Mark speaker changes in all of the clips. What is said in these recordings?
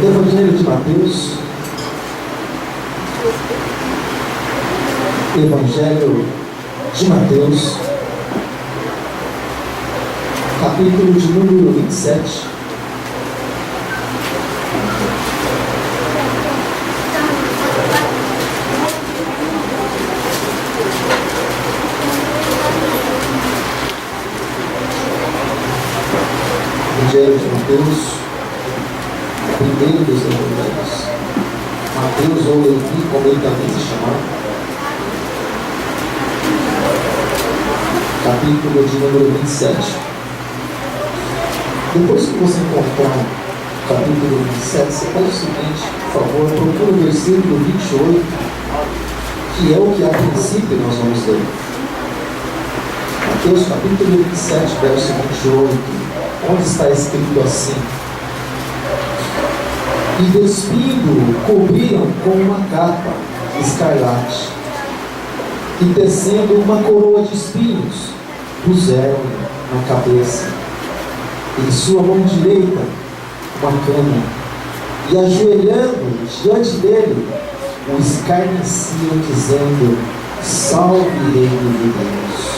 Speaker 1: Evangelho de Mateus. Evangelho de Mateus, capítulo de número 27. Evangelho de Mateus, primeiro dos evangelhos. Mateus, ou Levi, como ele também se chamava. Capítulo de número 27. Depois que você encontrar o capítulo 27, você faz o seguinte, por favor, procura o versículo 28, que é o que a princípio nós vamos ler. Mateus capítulo 27, verso 28, onde está escrito assim: e despindo, cobriram com uma capa escarlate, e tecendo uma coroa de espinhos, puseram na cabeça, e em sua mão direita uma cana, e ajoelhando diante dele, o escarneciam, dizendo: salve, reino de Deus.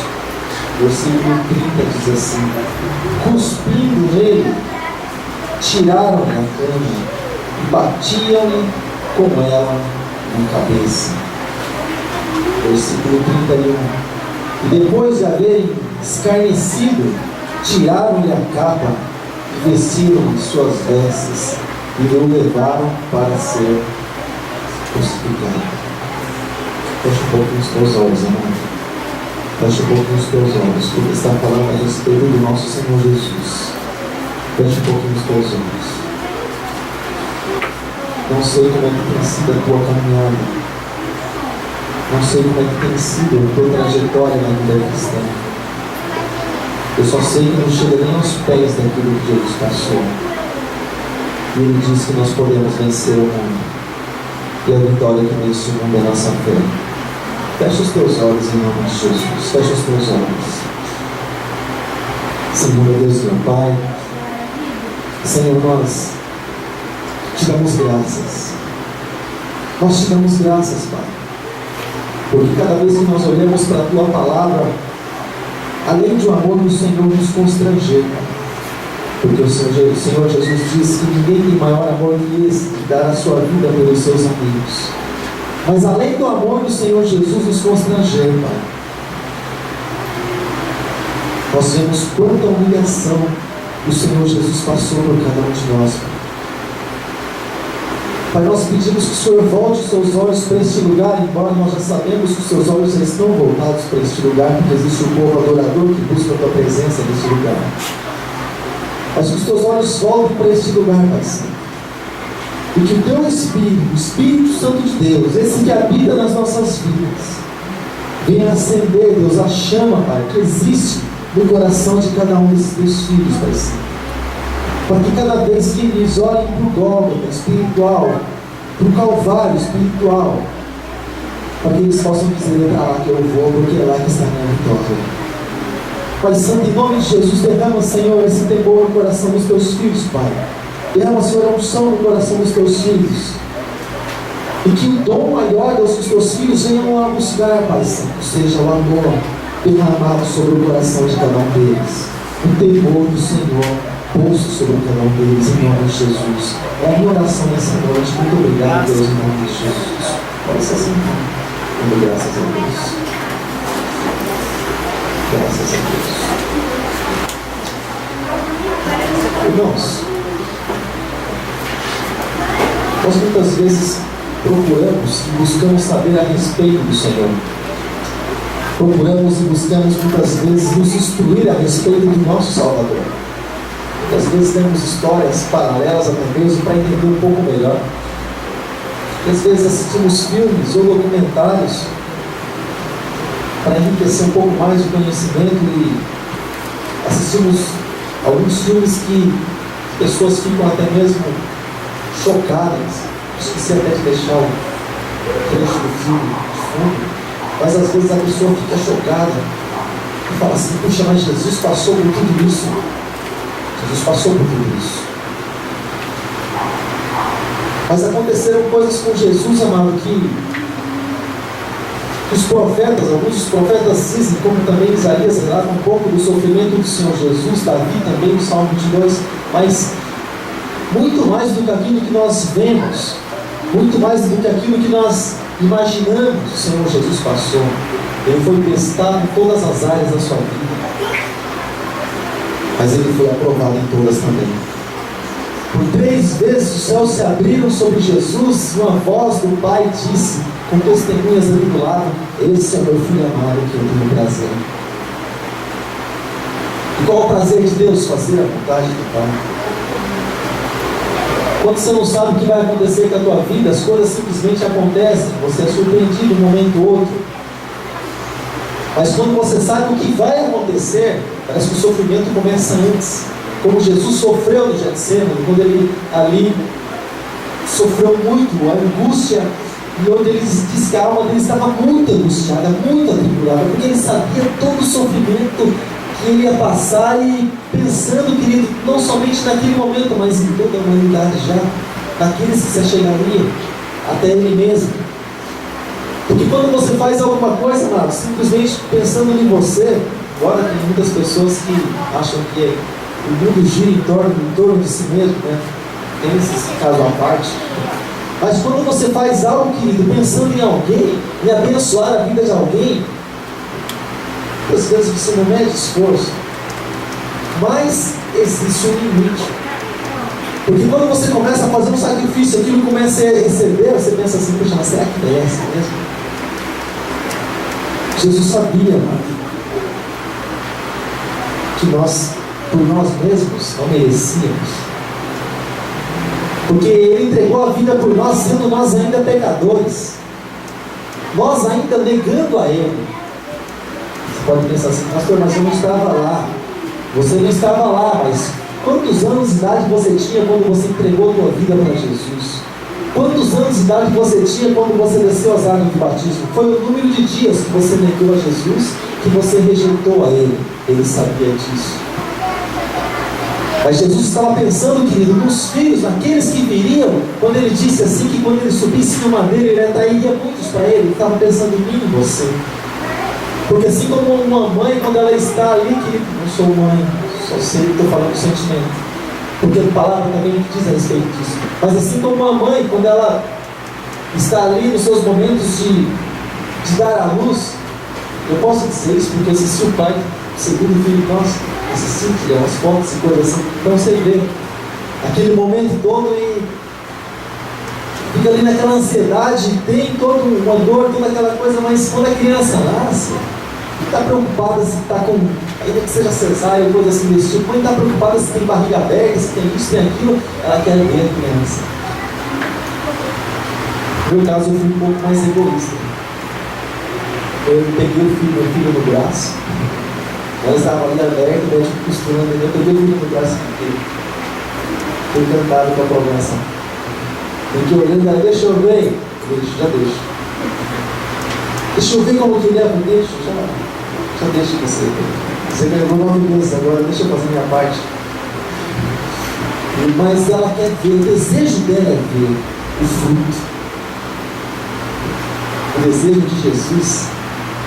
Speaker 1: Versículo 30 diz assim: cuspindo nele, tiraram-lhe a cana e batiam-lhe com ela na cabeça. Versículo 31: e depois de haverem escarnecido, tiraram-lhe a capa e vestiram-lhe suas vestes e o levaram para ser crucificado. Feche um pouquinho os teus olhos, amado. Feche um pouquinho os teus olhos, porque está falando a respeito do nosso Senhor Jesus. Feche um pouquinho os teus olhos. Não sei como é que tem sido a tua caminhada. Não sei como é que tem sido a tua trajetória na vida cristã. Eu só sei que não chega nem aos pés daquilo que Jesus passou. E Ele disse que nós podemos vencer o mundo. E a vitória que vence o mundo é a nossa fé. Fecha os teus olhos em nome de Jesus. Fecha os teus olhos. Senhor, meu Deus, meu Pai. Senhor, nós te damos graças. Nós te damos graças, Pai. Porque cada vez que nós olhamos para a Tua Palavra, além de o amor do Senhor nos constranger, Pai. Porque o Senhor Jesus diz que ninguém tem maior amor que esse, de dar a sua vida pelos seus amigos. Mas além do amor do Senhor Jesus nos constranger, Pai, nós vemos quanta humilhação o Senhor Jesus passou por cada um de nós, Pai. Pai, nós pedimos que o Senhor volte os seus olhos para este lugar, embora nós já sabemos que os seus olhos já estão voltados para este lugar, porque existe um povo adorador que busca a Tua presença neste lugar. Mas que os Teus olhos voltem para este lugar, Pai Santo. E que o Teu Espírito, o Espírito Santo de Deus, esse que habita nas nossas vidas, venha acender, Deus, a chama, Pai, que existe no coração de cada um desses Teus filhos, Pai Santo. Para que cada vez que eles olhem para o Gólgota espiritual, para o Calvário espiritual, para que eles possam dizer: é para lá que eu vou, porque é lá que está a minha vitória. Pai Santo, em nome de Jesus, derrama, Senhor, esse temor no coração dos Teus filhos, Pai. Derrama, Senhor, a unção no coração dos Teus filhos. E que o dom maior dos Teus filhos venham a buscar, Pai Santo, seja o amor derramado sobre o coração de cada um deles. O temor do Senhor posto sobre cada um deles, em nome de Jesus. É a minha oração nessa noite. Muito obrigado, Deus, em nome de Jesus. Pode ser assim, dando graças a Deus. Graças a Deus. Irmãos, nós muitas vezes procuramos e buscamos saber a respeito do Senhor. Procuramos e buscamos muitas vezes nos instruir a respeito do nosso Salvador. Muitas vezes temos histórias paralelas até mesmo para entender um pouco melhor. Às vezes assistimos filmes ou documentários para enriquecer um pouco mais o conhecimento, e assistimos alguns filmes que pessoas ficam até mesmo chocadas. Esqueci até de deixar o trecho do filme de fundo, mas às vezes a pessoa fica chocada e fala assim: puxa, mas Jesus passou por tudo isso. Jesus passou por tudo isso. Mas aconteceram coisas com Jesus, amado, que os profetas, alguns dos profetas dizem, como também Isaías relata um pouco do sofrimento do Senhor Jesus, Davi também no Salmo 22, mas muito mais do que aquilo que nós vemos, muito mais do que aquilo que nós imaginamos, o Senhor Jesus passou. Ele foi testado em todas as áreas da sua vida, mas ele foi aprovado em todas também. Por 3 vezes os céus se abriram sobre Jesus e uma voz do Pai disse, com testemunhas ali do lado: esse é o meu filho amado que eu tenho prazer. E qual é o prazer de Deus? Fazer a vontade do Pai. Quando você não sabe o que vai acontecer com a tua vida, as coisas simplesmente acontecem, você é surpreendido um momento ou outro. Mas quando você sabe o que vai acontecer, parece que o sofrimento começa antes. Como Jesus sofreu no Getsemane, quando ele ali sofreu muito, a angústia, e onde ele diz que a alma dele estava muito angustiada, muito atribulada, porque ele sabia todo o sofrimento que ele ia passar, e pensando, querido, não somente naquele momento, mas em toda a humanidade já, naqueles que se chegariam até ele mesmo. Porque quando você faz alguma coisa, amado, simplesmente pensando em você, agora tem muitas pessoas que acham que o mundo gira em torno de si mesmo, né? Tem esse caso à parte. Mas quando você faz algo, querido, pensando em alguém, em abençoar a vida de alguém, às vezes você não mede esforço, mas existe um limite. Porque quando você começa a fazer um sacrifício, aquilo começa a receber, você pensa assim: puxa, mas será que merece mesmo? Jesus sabia, amado, que nós, por nós mesmos, não merecíamos. Porque Ele entregou a vida por nós, sendo nós ainda pecadores. Nós ainda negando a Ele. Você pode pensar assim: pastor, mas eu não estava lá. Você não estava lá, mas quantos anos de idade você tinha quando você entregou a tua vida para Jesus? Quantos anos de idade você tinha quando você desceu as águas do batismo? Foi o número de dias que você negou a Jesus, que você rejeitou a Ele. Ele sabia disso. Mas Jesus estava pensando, querido, nos filhos, naqueles que viriam, quando Ele disse assim, que quando Ele subisse no madeiro, Ele atrairia muitos para Ele. Ele estava pensando em mim e você. Porque assim como uma mãe, quando ela está ali, querido, não sou mãe, só sei que estou falando do sentimento, porque a palavra também diz a respeito disso. Mas assim como uma mãe, quando ela está ali nos seus momentos de dar à luz, eu posso dizer isso porque eu assisti o pai, segundo filho nosso, assisti as fotos e coisas assim. Então você vê aquele momento todo e fica ali naquela ansiedade, tem toda uma dor, toda aquela coisa, mas quando a criança nasce, está preocupada se está com, ainda que seja cesárea ou coisa assim desse tipo, mãe está preocupada se tem barriga aberta, se tem isso, tem aquilo, ela quer ver a criança. No meu caso, eu fui um pouco mais egoísta. Eu peguei meu filho no braço, ela estava ali aberta, eu tive costurando, eu peguei o filho no braço e fiquei encantado com a promessa. Fiquei olhando ela: deixa eu ver, já deixo. Deixa eu ver como que ele é, deixa, já deixa você. Você ganhou 9 meses agora, deixa eu fazer minha parte. Mas ela quer ver, o desejo dela é ver o fruto. O desejo de Jesus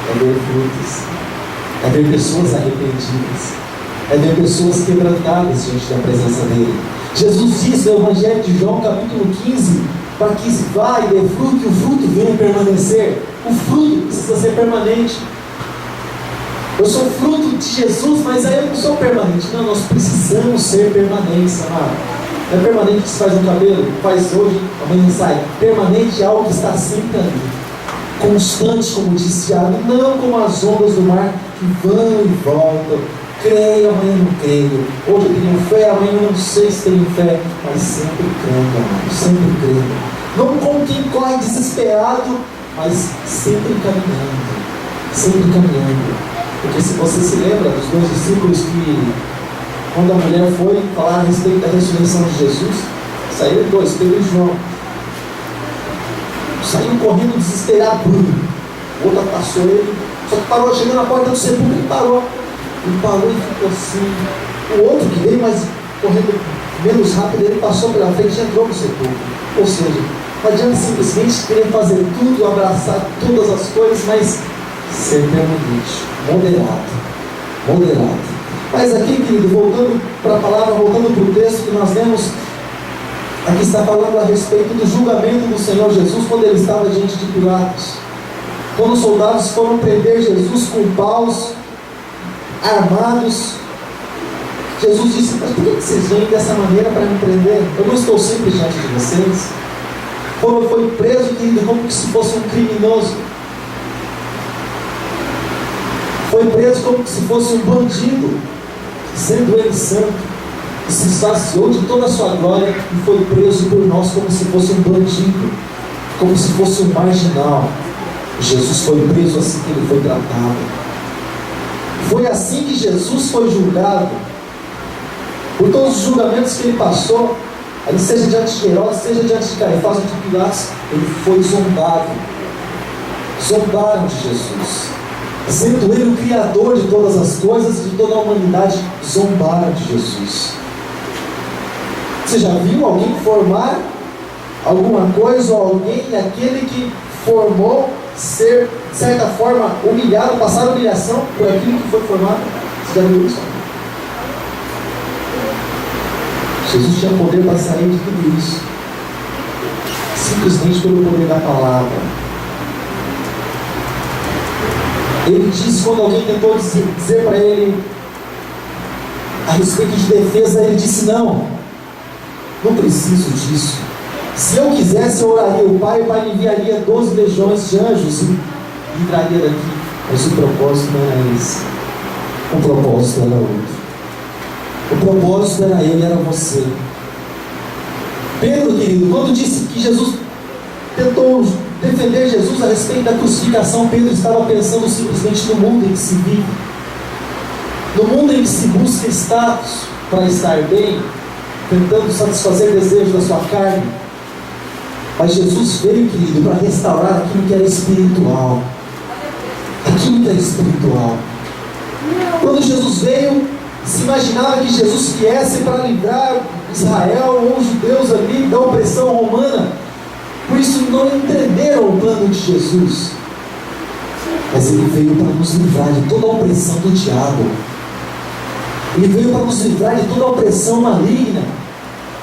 Speaker 1: é ver frutos, é ver pessoas arrependidas, é ver pessoas quebrantadas diante da presença dele. Jesus disse no Evangelho de João, capítulo 15, para que vá e dê fruto, e o fruto venha permanecer. O fruto precisa ser permanente. Eu sou fruto de Jesus, mas aí eu não sou permanente. Não, nós precisamos ser permanentes, amado. Não é permanente que se faz no cabelo, faz hoje, amanhã sai. Permanente é algo que está sempre ali, constante, como disse Tiago, não como as ondas do mar que vão e voltam. Creio, amanhã não creio. Hoje eu tenho fé, amanhã eu não sei se tenho fé, mas sempre crendo, amado, sempre crendo. Não como quem corre desesperado, mas sempre caminhando, sempre caminhando. Porque se você se lembra dos 2 discípulos que, quando a mulher foi falar a respeito da ressurreição de Jesus, saíram 2, Pedro e João. Saiu correndo desesperado, o outro passou ele, só que parou, chegando na porta do sepulcro, ele parou e ficou assim. O outro que veio, mas correndo menos rápido, ele passou pela frente e entrou no sepulcro. Ou seja, não adianta simplesmente querer fazer tudo, abraçar todas as coisas, mas ser permanente, moderado. Mas aqui, querido, voltando para a palavra, voltando para o texto que nós lemos, aqui está falando a respeito do julgamento do Senhor Jesus quando ele estava diante de Pilatos. Quando os soldados foram prender Jesus com paus armados, Jesus disse: mas por que vocês vêm dessa maneira para me prender? Eu não estou sempre diante de vocês. Foi preso, querido, como se fosse um criminoso. Foi preso como se fosse um bandido, sendo ele santo, e se saciou de toda a sua glória, e foi preso por nós como se fosse um bandido, como se fosse um marginal. Jesus foi preso assim que ele foi tratado. Foi assim que Jesus foi julgado. Por todos os julgamentos que ele passou, ali seja diante de Herodes, seja diante de Caifás ou de Pilatos, ele foi zombado. Zombaram de Jesus. Sendo ele o Criador de todas as coisas e de toda a humanidade, zombaram de Jesus. Você já viu alguém formar alguma coisa, ou alguém, aquele que formou, ser, de certa forma, humilhado, passar humilhação por aquilo que foi formado? Você já viu isso? Jesus tinha poder para sair de tudo isso, simplesmente pelo poder da palavra. Ele disse, quando alguém tentou dizer para ele a respeito de defesa, ele disse: não preciso disso. Se eu quisesse, eu oraria o Pai me enviaria 12 legiões de anjos e livraria daqui. Mas o propósito não era esse. O propósito era outro. O propósito era ele, era você. Pedro, querido, quando disse que Jesus tentou defender Jesus a respeito da crucificação, Pedro estava pensando simplesmente no mundo em que se vive, no mundo em que se busca status para estar bem, tentando satisfazer desejos da sua carne. Mas Jesus veio, querido, para restaurar aquilo que era espiritual. Aquilo que era espiritual. Quando Jesus veio, se imaginava que Jesus viesse para livrar Israel ou os judeus ali da opressão romana. Por isso não entenderam o plano de Jesus. Mas ele veio para nos livrar de toda a opressão do diabo. Ele veio para nos livrar de toda a opressão maligna,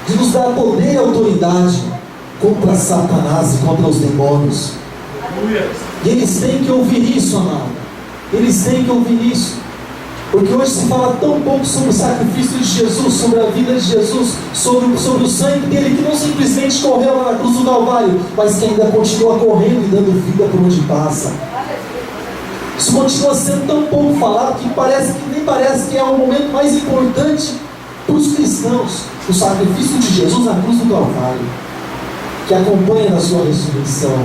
Speaker 1: de nos dar poder e autoridade contra Satanás e contra os demônios. E eles têm que ouvir isso, amado. Eles têm que ouvir isso. Porque hoje se fala tão pouco sobre o sacrifício de Jesus, sobre a vida de Jesus, sobre o sangue dele, que não simplesmente correu lá na cruz do Calvário, mas que ainda continua correndo e dando vida por onde passa. Isso continua sendo tão pouco falado que nem parece que é o momento mais importante para os cristãos. O sacrifício de Jesus na cruz do Calvário, que acompanha na sua ressurreição.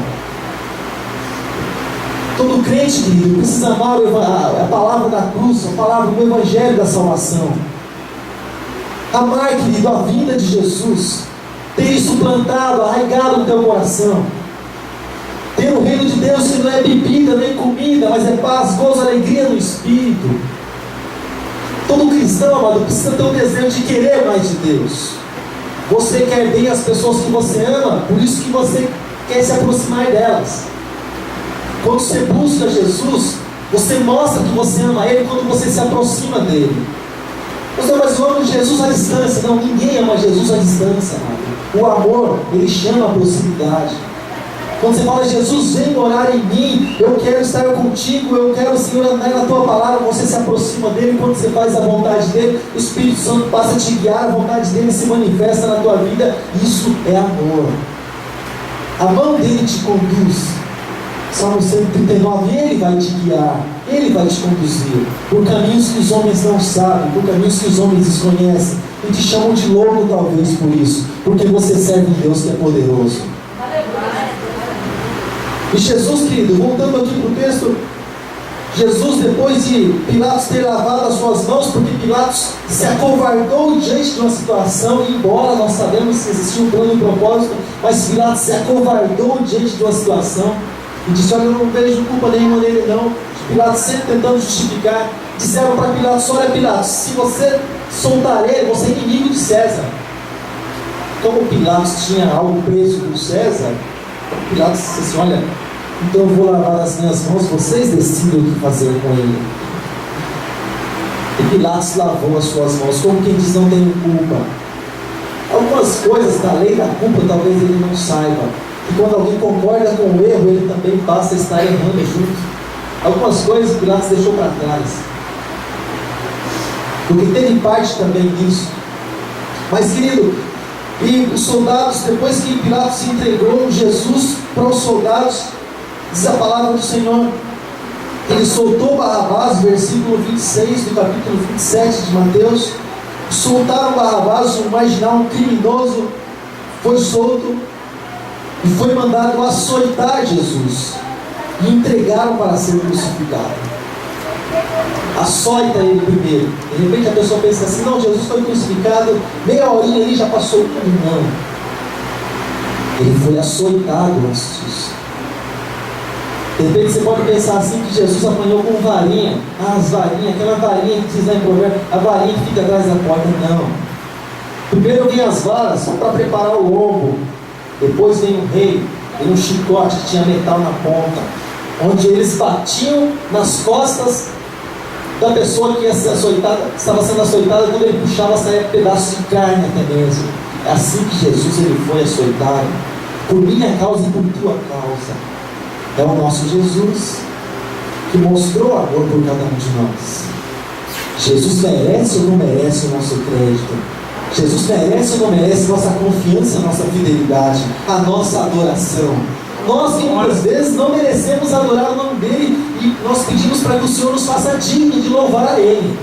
Speaker 1: Todo crente, querido, precisa amar a palavra da cruz, a palavra do Evangelho da salvação. Amar, querido, a vinda de Jesus. Ter isso plantado, arraigado no teu coração. Ter o reino de Deus que não é bebida nem comida, mas é paz, gozo, alegria no Espírito. Todo cristão, amado, precisa ter o desejo de querer mais de Deus. Você quer bem as pessoas que você ama, por isso que você quer se aproximar delas. Quando você busca Jesus, você mostra que você ama Ele quando você se aproxima dEle. Mas eu amo Jesus à distância. Não, ninguém ama Jesus à distância, amado. O amor, ele chama a proximidade. Quando você fala: Jesus, vem morar em mim, eu quero estar contigo, eu quero, Senhor, andar na tua palavra, você se aproxima dele. Quando você faz a vontade dele, o Espírito Santo passa a te guiar, a vontade dele se manifesta na tua vida. Isso é amor. A mão dele te conduz. Salmo 139, ele vai te guiar, ele vai te conduzir por caminhos que os homens não sabem, por caminhos que os homens desconhecem, e te chamam de louco talvez por isso, porque você serve um Deus que é poderoso. E Jesus, querido, voltando aqui para o texto, Jesus, depois de Pilatos ter lavado as suas mãos, porque Pilatos se acovardou diante de uma situação, e embora nós sabemos que existia um plano e propósito, mas Pilatos se acovardou diante de uma situação, e disse: olha, eu não vejo culpa nenhuma nele não. Pilatos sempre tentando justificar. Disseram para Pilatos: olha, Pilatos, se você soltar ele, você é inimigo de César. como Pilatos tinha algo preso do César, Pilatos disse assim: olha, então eu vou lavar as minhas mãos, vocês decidem o que fazer com ele. E Pilatos lavou as suas mãos, como quem diz: não tenho culpa. Algumas coisas da lei da culpa talvez ele não saiba, que quando alguém concorda com o erro, ele também basta estar errando junto. Algumas coisas Pilatos deixou para trás, porque teve parte também nisso. Mas, querido, e os soldados, depois que Pilatos se entregou Jesus para os soldados, diz a palavra do Senhor, ele soltou Barrabás, versículo 26 do capítulo 27 de Mateus. Soltaram Barrabás, um marginal, um criminoso, foi solto e foi mandado açoitar Jesus, e entregaram para ser crucificado. Açoita ele primeiro. De repente a pessoa pensa assim: não, Jesus foi crucificado, meia horinha ali já passou tudo. Não, ele foi açoitado antes disso. De repente você pode pensar assim, que Jesus apanhou com varinha. As varinhas, aquela varinha que diz lá em Provérbios, a varinha que fica atrás da porta. Não, primeiro vem as varas só para preparar o lombo, depois vem o rei, vem um chicote que tinha metal na ponta, onde eles batiam nas costas da pessoa que ia ser açoitada, estava sendo açoitada. Quando ele puxava, saia pedaço de carne até mesmo. É assim que Jesus ele foi açoitado, por minha causa e por tua causa. É o nosso Jesus, que mostrou amor por cada um de nós. Jesus merece ou não merece o nosso crédito? Jesus merece ou não merece nossa confiança, nossa fidelidade, a nossa adoração? Nós que muitas vezes não merecemos adorar o nome dele, e nós pedimos para que o Senhor nos faça digno de louvar a ele.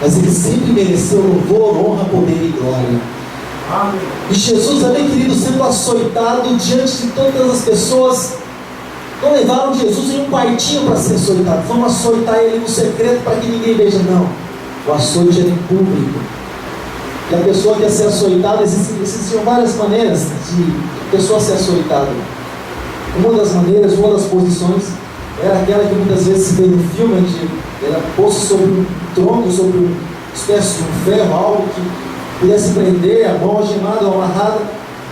Speaker 1: Mas ele sempre mereceu louvor, honra, poder e glória. Amém. E Jesus ali, querido, sendo açoitado diante de todas as pessoas, não levaram Jesus em um quartinho para ser açoitado. Vamos açoitar ele no secreto para que ninguém veja. Não, o açoite era em público. E a pessoa que ia ser açoitada, existiam várias maneiras de a pessoa ser açoitada. Uma das maneiras, uma das posições, era aquela que muitas vezes se vê no filme, onde era posto sobre um tronco, sobre uma espécie de um ferro, algo que pudesse prender, a mão algemada ou amarrada,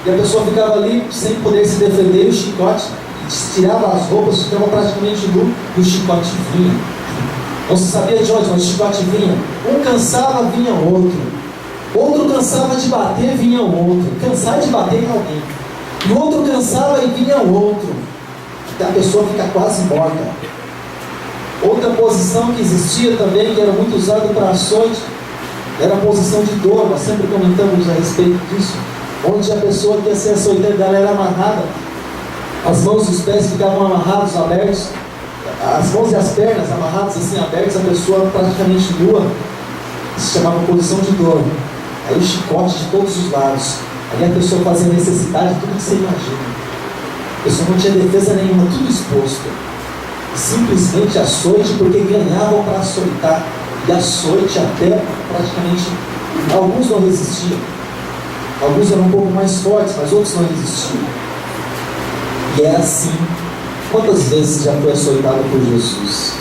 Speaker 1: e a pessoa ficava ali sem poder se defender, e o chicote tirava as roupas, ficava praticamente nu, e o chicote vinha. Não se sabia de onde, mas o chicote vinha. Um cansava, vinha outro. Outro cansava de bater, vinha outro. Cansar de bater em alguém. E o outro cansava e vinha outro. Até a pessoa fica quase morta. Outra posição que existia também, que era muito usada para açoite, era a posição de dor. Nós sempre comentamos a respeito disso. Onde a pessoa que ia ser açoitada, ela era amarrada. As mãos e os pés ficavam amarrados, abertos. As mãos e as pernas amarradas assim, abertas. A pessoa praticamente nua. Isso se chamava posição de dor. Aí o chicote de todos os lados. Aí a pessoa fazia necessidade, tudo que você imagina. A pessoa não tinha defesa nenhuma, tudo exposto. Simplesmente açoite, porque ganhavam para açoitar. E açoite até praticamente, alguns não resistiam. Alguns eram um pouco mais fortes, mas outros não resistiam. E é assim. Quantas vezes já foi açoitado por Jesus?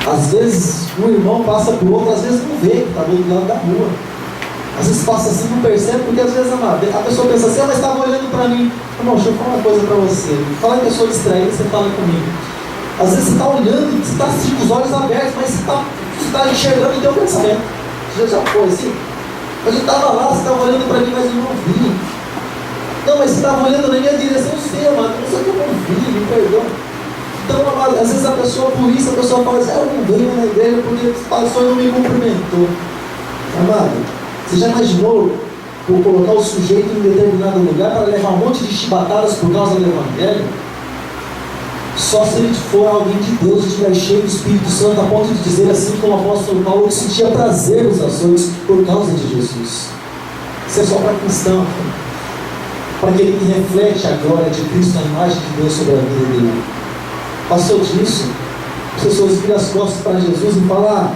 Speaker 1: Às vezes um irmão passa por outro, às vezes não vê, que está do outro lado da rua. Às vezes passa assim, não percebe, porque às vezes a pessoa pensa assim: mas estava olhando para mim. Irmão, deixa eu falar uma coisa para você. Fala em pessoa distraída, você fala comigo. Às vezes você está olhando, você está assim, com os olhos abertos, mas você está enxergando o teu pensamento. Você já foi assim? Mas eu estava lá, você estava olhando para mim, mas eu não vi. Não, mas você estava olhando na minha direção, eu sei, amado, mas só que eu não vi, me perdoa. Então, amado, às vezes a pessoa, por isso, a pessoa fala assim: eu não venho na igreja porque passou e não me cumprimentou. Amado, você já imaginou por colocar o sujeito em determinado lugar para levar um monte de chibatadas por causa do Evangelho? Só se ele for alguém de Deus e estiver cheio do Espírito Santo, a ponto de dizer assim como o apóstolo Paulo, que sentia prazer nos açoites por causa de Jesus. Isso é só para cristão, para aquele que reflete a glória de Cristo, a imagem de Deus sobre a vida dele. Passou disso, as pessoas viram as costas para Jesus e falam: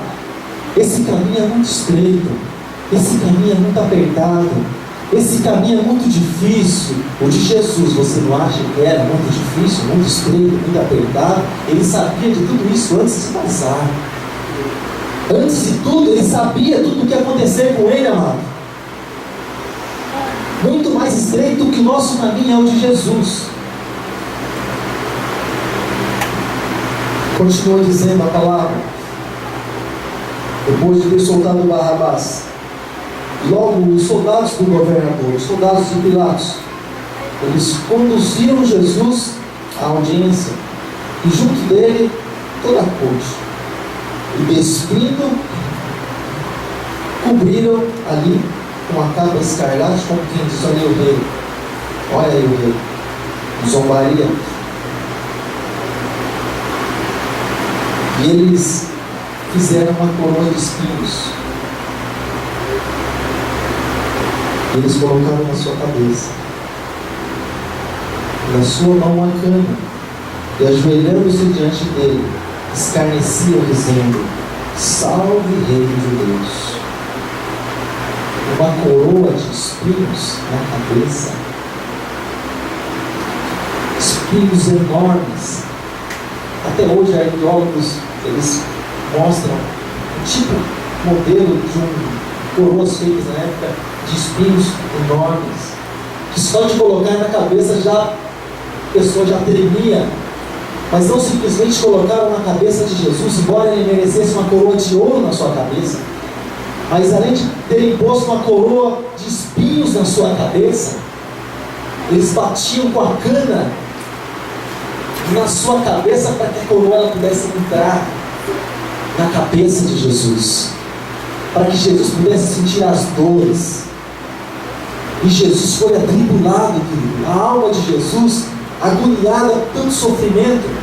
Speaker 1: esse caminho é muito estreito, esse caminho é muito apertado, esse caminho é muito difícil. O de Jesus, você não acha que era muito difícil, muito estreito, muito apertado? Ele sabia de tudo isso antes de passar. Antes de tudo, ele sabia tudo o que ia acontecer com ele, amado. muito mais estreito que o nosso caminho é o de Jesus. Continua dizendo a palavra, depois de ter soltado Barrabás, logo os soldados do governador, os soldados de Pilatos, eles conduziram Jesus à audiência, e junto dele toda a corte, e despindo, cobriram ali com a capa escarlate, como quem diz: olha aí o rei, olha aí o rei, zombaria. E eles fizeram uma coroa de espinhos, eles colocaram na sua cabeça, na sua mão a cana, e ajoelhando-se diante dele, escarneciam, dizendo: salve, rei dos judeus. Uma coroa de espinhos na cabeça, espinhos enormes. Até hoje, arqueólogos, eles mostram um tipo, modelo de coroas feitas na época, de espinhos enormes, que só de colocar na cabeça já a pessoa já tremia. Mas não simplesmente colocaram na cabeça de Jesus, embora ele merecesse uma coroa de ouro na sua cabeça, mas além de terem posto uma coroa de espinhos na sua cabeça, eles batiam com a cana na sua cabeça para que a coroa pudesse entrar na cabeça de Jesus, para que Jesus pudesse sentir as dores. E Jesus foi atribulado, querido. A alma de Jesus, agoniada por tanto sofrimento.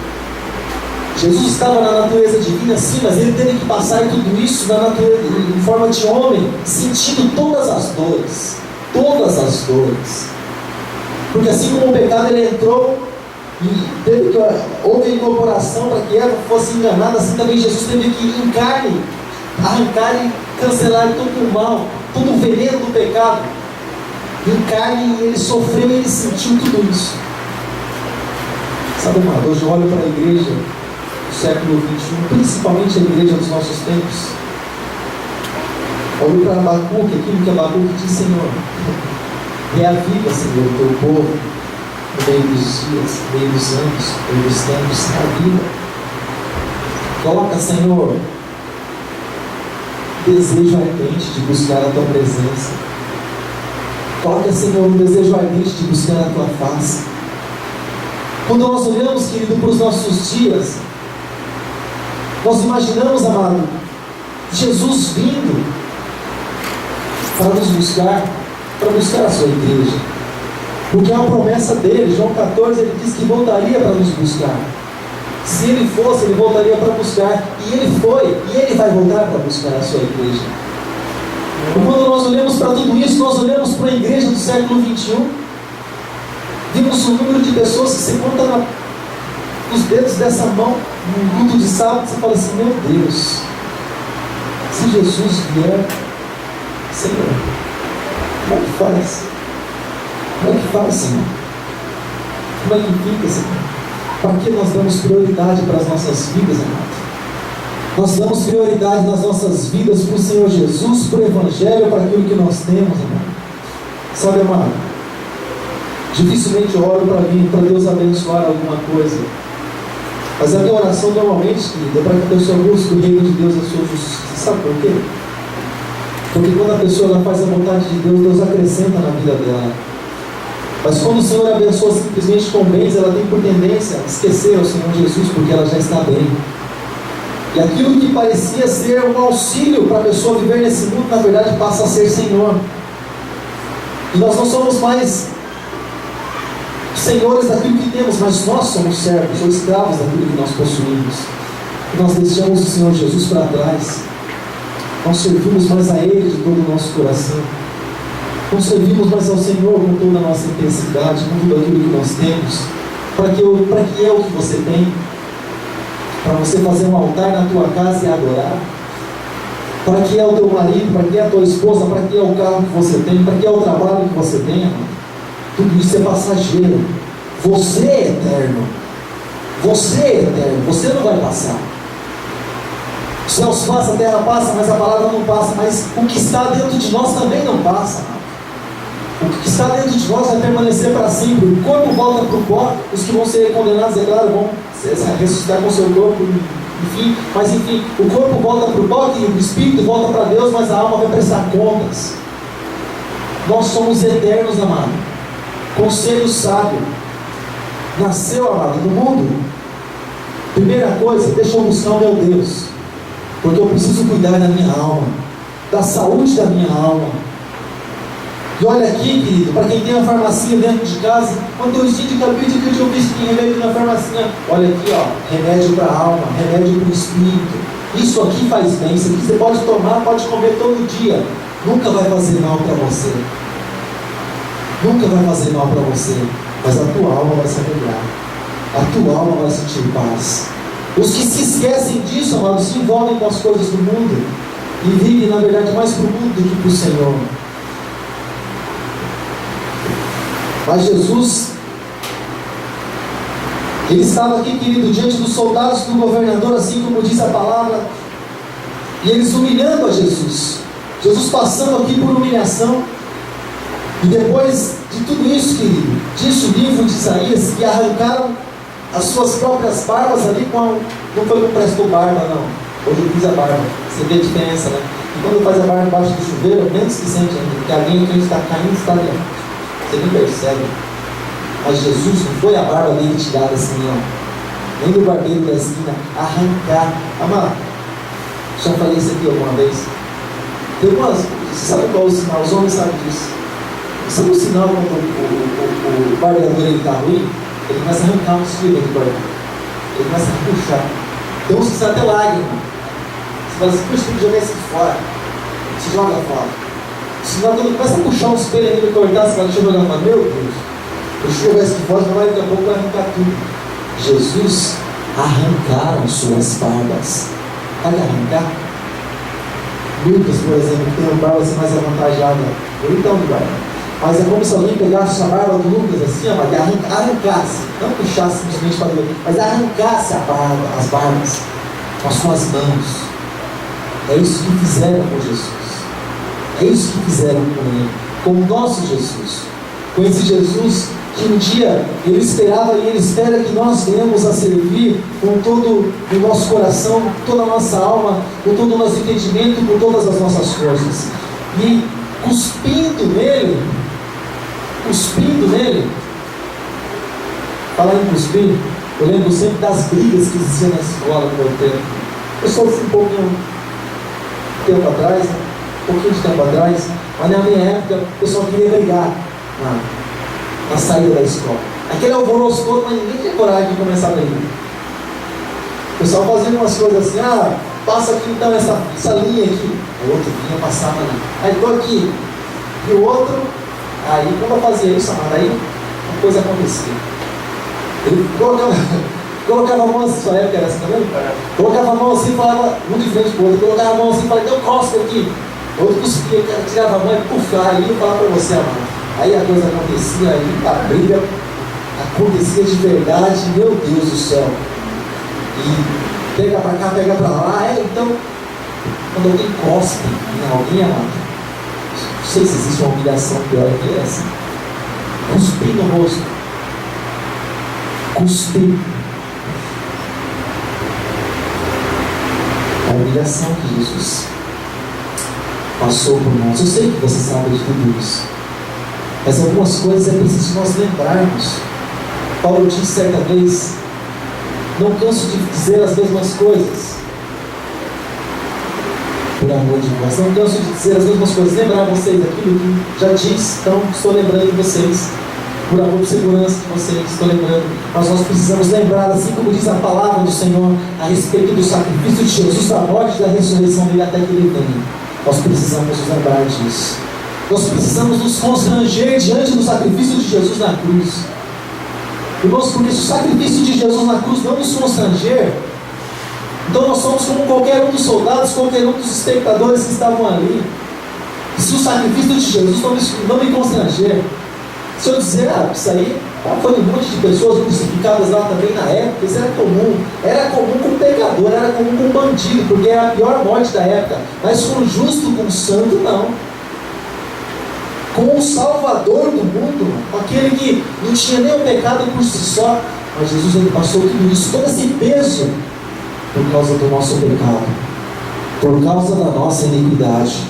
Speaker 1: Jesus estava na natureza divina, sim, mas ele teve que passar tudo isso na natureza, em forma de homem, sentindo todas as dores. Todas as dores. Porque assim como o pecado ele entrou, e houve incorporação para que Eva fosse enganada, assim também Jesus teve que em carne arrancar e cancelar todo o mal, todo o veneno do pecado. Em carne ele sofreu e ele sentiu tudo isso. Sabe, amado, hoje eu olho para a igreja do século XXI, principalmente a igreja dos nossos tempos. Olho para Abacuque, aquilo que Abacuque diz: Senhor, reaviva, Senhor, o teu povo no meio dos dias, no meio dos anos, no meio dos tempos, reaviva. Coloca, Senhor, desejo ardente de buscar a tua presença. Coloca, Senhor, um desejo ardente de buscar a tua face. Quando nós olhamos, querido, para os nossos dias, nós imaginamos, amado, Jesus vindo para nos buscar, para buscar a sua igreja. Porque é uma promessa dele. João 14, ele diz que voltaria para nos buscar. Se ele fosse, ele voltaria para buscar. E ele foi, e ele vai voltar para buscar a sua igreja. E quando nós olhamos para tudo isso, nós olhamos para a igreja do século XXI, vimos o número de pessoas que se conta nos dedos dessa mão, no culto de sábado. Você fala assim: meu Deus, se Jesus vier, Senhor, como é que faz? Como é que faz, Senhor? Como é que fica, Senhor? Para que nós damos prioridade para as nossas vidas, amado? Nós damos prioridade nas nossas vidas para o Senhor Jesus, para o Evangelho, para aquilo que nós temos, amado. Sabe, amado, dificilmente eu oro para mim, para Deus abençoar alguma coisa. Mas a minha oração normalmente, querida, é para que a pessoa busque o reino de Deus e a sua justiça. Sabe por quê? Porque quando a pessoa ela faz a vontade de Deus, Deus acrescenta na vida dela. Mas quando o Senhor abençoa simplesmente com bens, ela tem por tendência a esquecer o Senhor Jesus, porque ela já está bem. E aquilo que parecia ser um auxílio para a pessoa viver nesse mundo, na verdade passa a ser Senhor. E nós não somos mais senhores daquilo que temos, mas nós somos servos ou escravos daquilo que nós possuímos. E nós deixamos o Senhor Jesus para trás. Não servimos mais a Ele de todo o nosso coração. Não servimos mais ao Senhor com toda a nossa intensidade, com tudo aquilo que nós temos. Para que é o que você tem? Para você fazer um altar na tua casa e adorar? Para que é o teu marido? Para que é a tua esposa? Para que é o carro que você tem? Para que é o trabalho que você tem, amado? Tudo isso é passageiro. Você é eterno. Você é eterno. Você não vai passar. Os céus passam, a terra passa, mas a palavra não passa. Mas o que está dentro de nós também não passa, amado. O que está dentro de nós vai permanecer para sempre. O corpo volta para o pó, os que vão ser condenados, é claro, vão ressuscitar com o seu corpo, enfim. Mas enfim, o corpo volta para o pó e o espírito volta para Deus, mas a alma vai prestar contas. Nós somos eternos, amado. Conselho sábio. Nasceu, amado, no mundo. Primeira coisa, deixa eu buscar o meu Deus, porque eu preciso cuidar da minha alma, da saúde da minha alma. E olha aqui, querido, para quem tem uma farmacinha dentro de casa, quando eu sinto capítulo que eu fiz remédio na farmacinha, olha aqui, ó, remédio para a alma, remédio para o espírito. Isso aqui faz bem, isso aqui você pode tomar, pode comer todo dia, nunca vai fazer mal para você. Nunca vai fazer mal para você, mas a tua alma vai se alegrar, a tua alma vai sentir paz. Os que se esquecem disso, amados, se envolvem com as coisas do mundo e vivem, na verdade, mais para o mundo do que para o Senhor. Mas Jesus, ele estava aqui, querido, diante dos soldados do governador, assim como diz a palavra, e eles humilhando a Jesus. Jesus passando aqui por humilhação. E depois de tudo isso, querido, disse o livro de Isaías, que arrancaram as suas próprias barbas ali com não foi com prestou barba, não. Hoje eu fiz a barba. Você vê a diferença, né? E quando faz a barba embaixo do chuveiro, menos que sente ainda, porque alguém que está caindo está dentro. Você nem percebe. Mas Jesus não foi a barba dele tirada assim, não. Nem do barbeiro da esquina, arrancar. Amado, já falei isso aqui alguma vez. Tem umas, você sabe qual é o sinal? Os homens sabem disso. Sabe o sinal quando o barbeador está ruim? Ele começa a arrancar um fio do corpo. Ele começa a puxar. Então você sai até lágrima. Você fala assim, puxa, tem que jogar isso fora. Você joga fora. Senão quando começa a puxar um espelho ali para cortar, você fala, deixa eu jogar fora. Meu Deus, deixa eu jogar isso fora, mas daqui a pouco vai arrancar tudo. Jesus arrancaram suas barbas. Sabe arrancar? Lucas, por exemplo, que tem uma barba assim mais avantajada. Bonitão de barba. Mas é como se alguém pegasse a barba do Lucas assim, ó, e arrancasse, não puxasse simplesmente para Deus, mas arrancasse a barba, as barbas com as suas mãos. É isso que fizeram com Jesus. É isso que fizeram com ele, com o nosso Jesus. Com esse Jesus que um dia ele esperava e ele espera que nós venhamos a servir com todo o nosso coração, com toda a nossa alma, com todo o nosso entendimento, com todas as nossas forças. E cuspindo nele, falar em cuspir, eu lembro sempre das brigas que existiam na escola no meu tempo. Eu sou assim um pouquinho de tempo atrás, mas na minha época o pessoal queria brigar na saída da escola. Aquele alvoroço todo, mas ninguém tinha coragem de começar a brigar. O pessoal fazia umas coisas assim, passa aqui então essa linha aqui. Aí o outro vinha, passava ali. Aí estou aqui. E o outro, aí quando eu fazia isso, aí uma coisa acontecia. Ele colocava a mão assim, sua época era assim também? Colocava a mão assim e falava, um de frente para o outro, colocava a mão assim e falava, deu costa aqui. O outro cuspia, tirava a mão e pufava, aí eu falava para você, amado. Aí a coisa acontecia, aí a briga acontecia de verdade, meu Deus do céu. E pega para cá, pega para lá, então, quando alguém cospe em alguém, amado, não sei se existe uma humilhação pior que essa. Cuspir no rosto. Cuspir. A humilhação que Jesus passou por nós. Eu sei que você sabe de tudo isso. Mas algumas coisas é preciso nós lembrarmos. Paulo disse certa vez, não canso de dizer as mesmas coisas. Por amor de Deus, não canso de dizer as mesmas coisas, lembrar vocês aquilo que já disse, então estou lembrando de vocês, por amor de segurança de vocês, estou lembrando, mas nós precisamos lembrar, assim como diz a palavra do Senhor, a respeito do sacrifício de Jesus, da morte e da ressurreição dele até que ele venha. Nós precisamos nos lembrar disso. Nós precisamos nos constranger diante do sacrifício de Jesus na cruz. Irmãos, porque se o sacrifício de Jesus na cruz não nos constranger, então nós somos como qualquer um dos soldados, qualquer um dos espectadores que estavam ali. E se o sacrifício de Jesus não me constranger, se eu dizer, isso aí foi um monte de pessoas crucificadas lá também na época, isso era comum com o pecador, era comum com o bandido, porque era a pior morte da época, mas com o justo, com o santo, não. com o Salvador do mundo, com aquele que não tinha nem o pecado por si só, mas Jesus ele passou tudo isso, todo esse peso, por causa do nosso pecado, por causa da nossa iniquidade.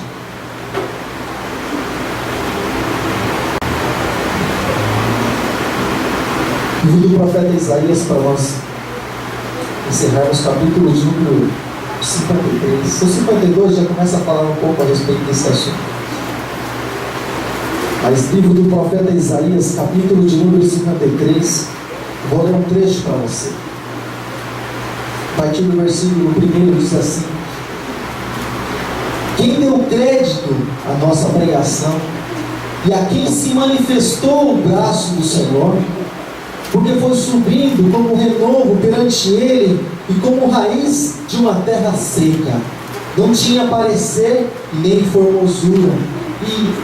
Speaker 1: Livro do profeta Isaías, para nós encerrarmos capítulo de número 53. O 52 já começa a falar um pouco a respeito desse assunto. Mas livro do profeta Isaías, capítulo de número 53, vou ler um trecho para você. A partir do versículo 1 diz assim: quem deu crédito à nossa pregação e a quem se manifestou o braço do Senhor, porque foi subindo como renovo perante ele e como raiz de uma terra seca, não tinha parecer nem formosura,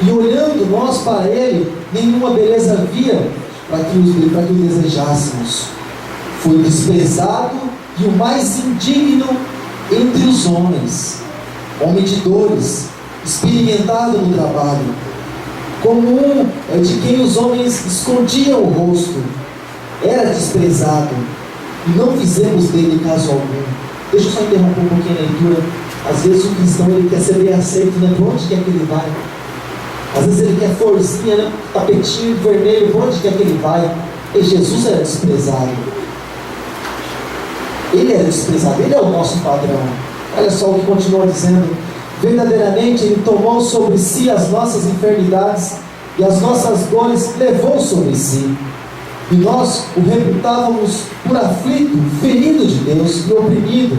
Speaker 1: e olhando nós para ele, nenhuma beleza havia para que o desejássemos. Foi desprezado e o mais indigno entre os homens, homem de dores, experimentado no trabalho, como de quem os homens escondiam o rosto, era desprezado, e não fizemos dele caso algum. Deixa eu só interromper um pouquinho a leitura. Às vezes o cristão ele quer ser bem aceito, né? Por onde quer que ele vai? Às vezes ele quer florzinha, né? Tapetinho vermelho, por onde quer que ele vai? E Jesus era desprezado. Ele era desprezado, ele é o nosso padrão. Olha só o que continua dizendo: verdadeiramente ele tomou sobre si as nossas enfermidades e as nossas dores levou sobre si. E nós o reputávamos por aflito, ferido de Deus e oprimido.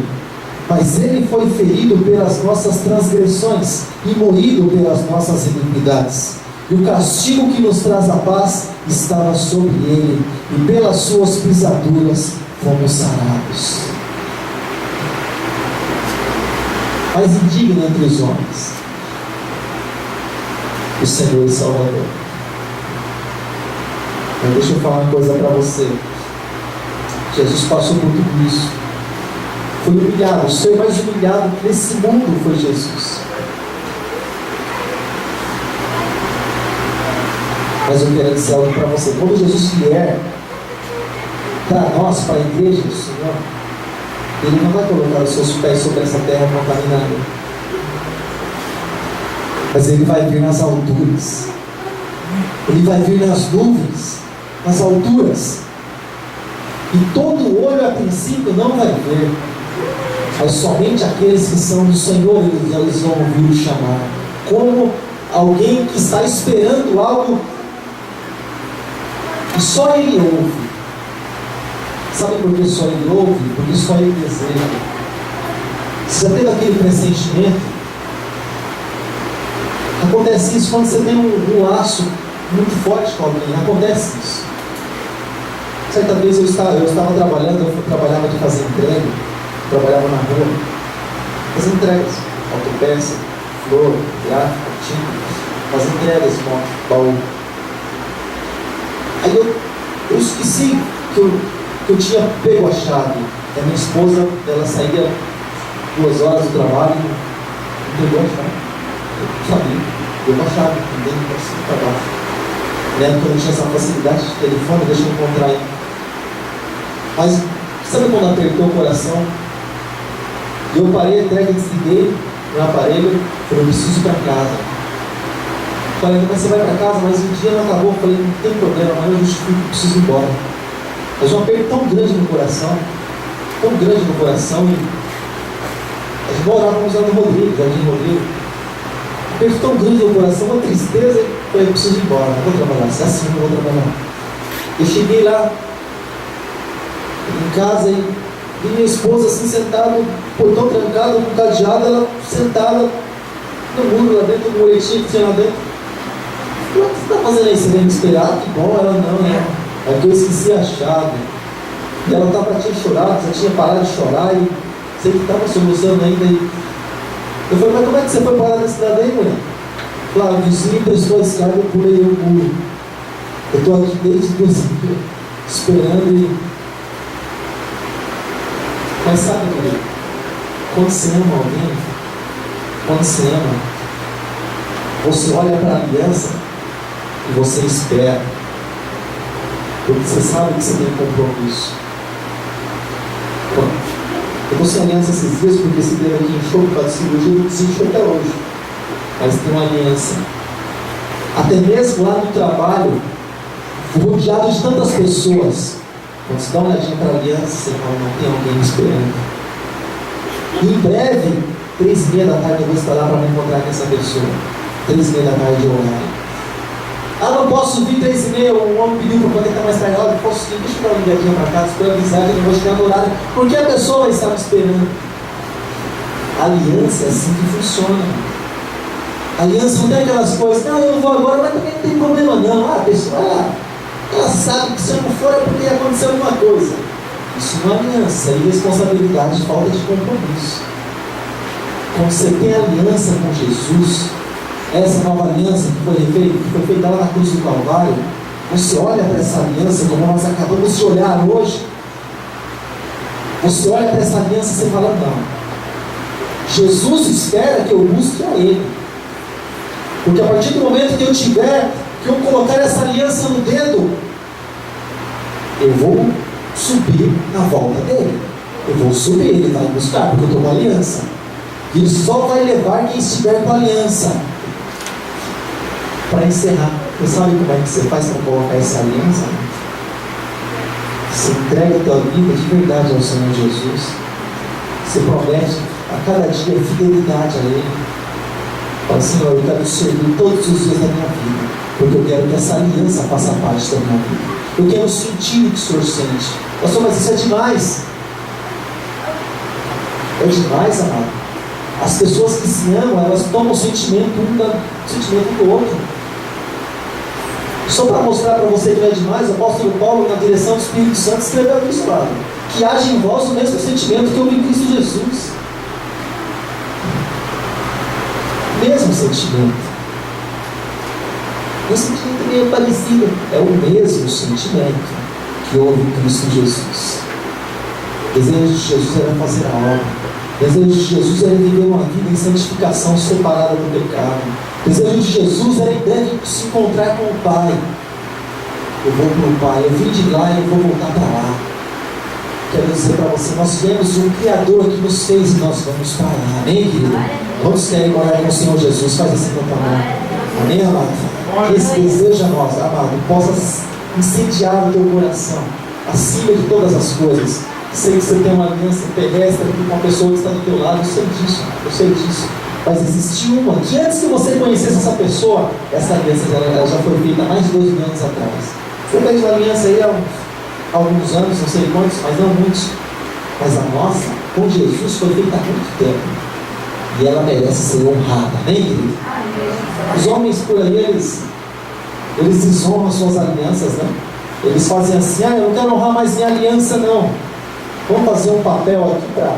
Speaker 1: Mas ele foi ferido pelas nossas transgressões e moído pelas nossas iniquidades. E o castigo que nos traz a paz estava sobre ele, e pelas suas pisaduras fomos sarados. Mais indigno entre os homens, o Senhor e Salvador. Mas deixa eu falar uma coisa para você. Jesus passou por tudo isso. Foi humilhado. O ser mais humilhado nesse mundo foi Jesus. Mas eu quero dizer algo para você. Quando Jesus vier para nós, para a igreja do Senhor, Ele não vai colocar os seus pés sobre essa terra contaminada, mas Ele vai vir nas alturas. Ele vai vir nas nuvens, nas alturas, e todo olho a princípio não vai ver, mas somente aqueles que são do Senhor eles vão ouvir o chamar, como alguém que está esperando algo que só Ele ouve. Sabe por que só Ele ouve? Porque só Ele deseja. Você já teve aquele pressentimento? Acontece isso quando você tem um laço muito forte com alguém. Acontece isso. Certa vez eu estava trabalhando, eu trabalhava de fazer entrega, trabalhava na rua, fazendo entregas, autopeça, flor, gráfico, tinta, fazendo entregas com baú. Aí eu esqueci que eu tinha pego a chave. A minha esposa, ela saía 2 horas do trabalho e pegou a chave. Eu sabia, pegou a chave, andei para cima e para baixo. Lembro que eu não tinha essa facilidade de telefone, deixa eu encontrar aí. Mas sabe quando apertou o coração? E eu parei a entrega, desliguei meu aparelho, falei, eu preciso ir para casa. Falei, mas você vai para casa, mas o dia não acabou. Falei, não tem problema, mas eu justifico, preciso ir embora. Mas um aperto tão grande no coração, e a gente morava no Jardim Rodrigo. Um aperto tão grande no coração, uma tristeza. Falei, eu preciso ir embora, não vou trabalhar, se é assim, não vou trabalhar. Eu cheguei lá em casa e minha esposa assim sentada, portão trancado, com cadeado, ela sentada no muro lá dentro, no moletinho que tinha lá dentro. O que você está fazendo aí? Você vem me esperar? Que bom. Ela não, né? É que eu esqueci a chave. E ela tinha chorado, já tinha parado de chorar e sei que estava solucionando ainda. Eu falei, mas como é que você foi parar nesse cidade aí, mulher? Claro, o vizinho emprestou a escada e eu pulei o muro. Eu estou aqui desde 2000 esperando e... Mas sabe, querido, quando você ama alguém, você olha para a aliança E você espera, porque você sabe que você tem compromisso. Eu estou sem aliança esses dias porque esse dedo aqui inchou por causa de cirurgia, não desinchou até hoje. Mas tem uma aliança. Até mesmo lá no trabalho, rodeado de tantas pessoas, quando você dá uma olhadinha para a aliança, você fala, não tem alguém me esperando. E em breve, 3h30 da tarde, eu vou estar lá para me encontrar com essa pessoa. 3h30 da tarde eu horário. Não posso vir 3h30, o homem pediu para poder estar mais tarde. Olha, posso ir, deixa eu dar uma ligadinha para casa, para avisar que eu não vou chegar no horário, porque a pessoa vai estar me esperando. A aliança é assim que funciona. A aliança não tem aquelas coisas, não, eu não vou agora, mas também não tem problema não. A pessoa, ela sabe que se eu não for é porque aconteceu alguma coisa. Isso não é aliança, é irresponsabilidade, falta de compromisso. Quando você tem aliança com Jesus, essa nova aliança que foi feita lá na cruz do Calvário, você olha para essa aliança, como nós acabamos de olhar hoje, você olha para essa aliança e você fala, não, Jesus espera que eu busque a Ele, porque a partir do momento que eu tiver, que eu colocar essa aliança no dedo, eu vou subir na volta dele, eu vou subir, ele vai buscar, porque eu estou com aliança, e ele só vai levar quem estiver com aliança. Para encerrar, você sabe como é que você faz para colocar essa aliança? Você entrega a tua vida de verdade ao Senhor Jesus. Você promete a cada dia fidelidade a Ele. Fala, Senhor, eu quero te servir todos os dias da minha vida, porque eu quero que essa aliança faça parte da minha vida. Eu quero sentir o que o Senhor sente. Pastor, mas isso é demais. É demais, amado. As pessoas que se amam, elas tomam o sentimento do outro. Só para mostrar para você que não é demais, o apóstolo Paulo, na direção do Espírito Santo, escreveu isso lá: que haja em vós o mesmo sentimento que houve em Cristo Jesus. Mesmo sentimento. O sentimento é meio parecido. É o mesmo sentimento que houve em Cristo Jesus. O desejo de Jesus era fazer a obra. O desejo de Jesus era viver uma vida em santificação, separada do pecado. O desejo de Jesus era em breve se encontrar com o Pai. Eu vou para o Pai, eu vim de lá e eu vou voltar para lá. Quero dizer para você, nós temos um Criador que nos fez e nós vamos para lá. Amém, querido? Vamos querer orar com o Senhor Jesus. Faz assim com a mão. Amém, amado? Que esse desejo a nós, amado, possa incendiar o teu coração, acima de todas as coisas. Sei que você tem uma aliança terrestre com uma pessoa que está do teu lado, eu sei disso, eu sei disso. Mas existe uma que antes que você conhecesse essa pessoa, essa aliança ela já foi feita há mais de 2 mil anos atrás. Você fez uma aliança aí há alguns anos, não sei quantos, mas não muitos. Mas a nossa, com Jesus, foi feita há muito tempo. E ela merece ser honrada, amém, querido? Os homens por aí, eles desonram suas alianças, né? Eles fazem assim, eu não quero honrar mais minha aliança, não. Vamos fazer um papel aqui para